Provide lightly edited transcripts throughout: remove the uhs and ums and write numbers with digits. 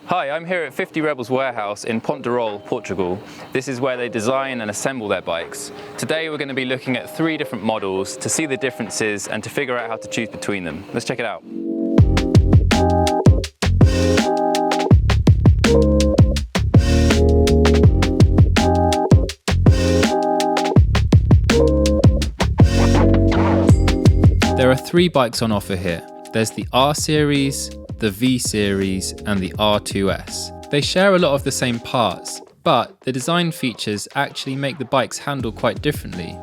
Hi, I'm here at 50 Rebels warehouse in Pontarol, Portugal. This is where they design and assemble their bikes. Today we're going to be looking at 3 different models to see the differences and to figure out how to choose between them. Let's check it out. There are 3 bikes on offer here. There's the R Series, the V Series and the R2S. They share a lot of the same parts, but the design features actually make the bikes handle quite differently.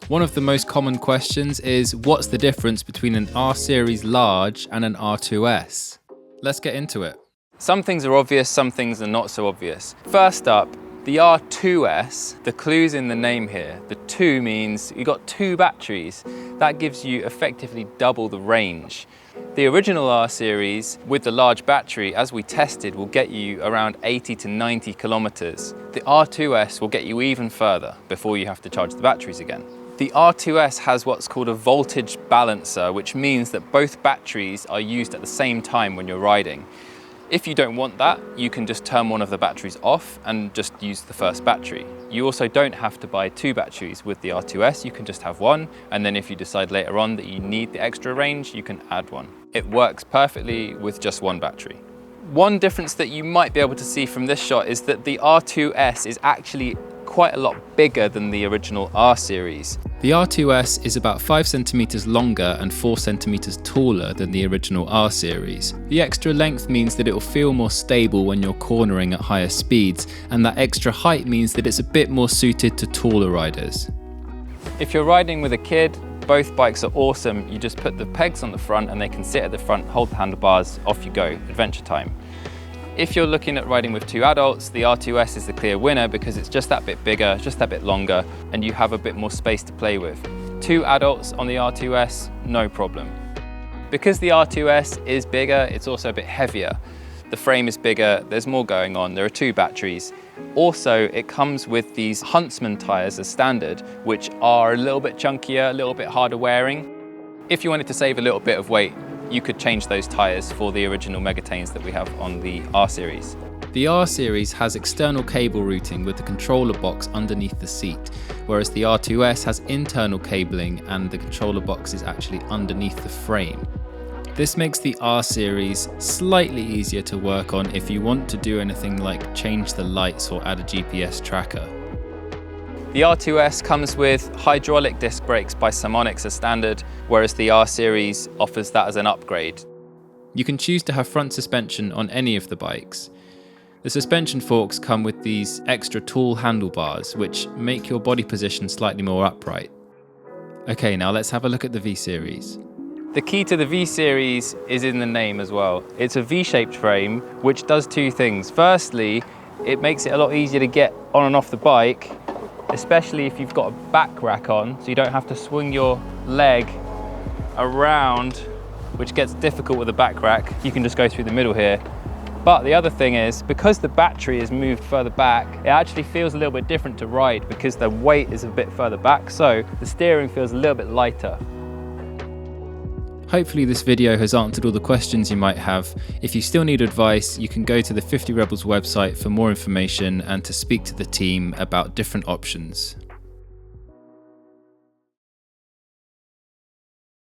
One of the most common questions is, what's the difference between an R Series Large and an R2S? Let's get into it. Some things are obvious, some things are not so obvious. First up, the R2S, the clue's in the name here. The 2 means you've got 2 batteries. That gives you effectively double the range. The original R Series with the large battery, as we tested, will get you around 80 to 90 kilometers. The R2S will get you even further before you have to charge the batteries again. The R2S has what's called a voltage balancer, which means that both batteries are used at the same time when you're riding. If you don't want that, you can just turn one of the batteries off and just use the first battery. You also don't have to buy 2 batteries with the R2S, you can just have one, and then if you decide later on that you need the extra range, you can add one. It works perfectly with just 1 battery. One difference that you might be able to see from this shot is that the R2S is actually quite a lot bigger than the original R Series. The R2S is about 5 centimeters longer and 4 centimeters taller than the original R Series. The extra length means that it will feel more stable when you're cornering at higher speeds, and that extra height means that it's a bit more suited to taller riders. If you're riding with a kid, both bikes are awesome. You just put the pegs on the front and they can sit at the front, hold the handlebars, off you go, adventure time. If you're looking at riding with 2 adults, the R2S is the clear winner because it's just that bit bigger, just that bit longer, and you have a bit more space to play with. 2 adults on the R2S, no problem. Because the R2S is bigger, it's also a bit heavier. The frame is bigger, there's more going on, there are 2 batteries. Also, it comes with these Huntsman tyres as standard, which are a little bit chunkier, a little bit harder wearing. If you wanted to save a little bit of weight, you could change those tyres for the original Megatanes that we have on the R Series. The R Series has external cable routing with the controller box underneath the seat, whereas the R2S has internal cabling and the controller box is actually underneath the frame. This makes the R Series slightly easier to work on if you want to do anything like change the lights or add a GPS tracker. The R2S comes with hydraulic disc brakes by Simonix as standard, whereas the R Series offers that as an upgrade. You can choose to have front suspension on any of the bikes. The suspension forks come with these extra tall handlebars, which make your body position slightly more upright. Okay, now let's have a look at the V Series. The key to the V Series is in the name as well. It's a V-shaped frame, which does 2 things. Firstly, it makes it a lot easier to get on and off the bike, especially if you've got a back rack on, so you don't have to swing your leg around, which gets difficult with a back rack. You can just go through the middle here. But the other thing is, because the battery is moved further back, it actually feels a little bit different to ride because the weight is a bit further back, so the steering feels a little bit lighter. Hopefully this video has answered all the questions you might have. If you still need advice, you can go to the 50 Rebels website for more information and to speak to the team about different options.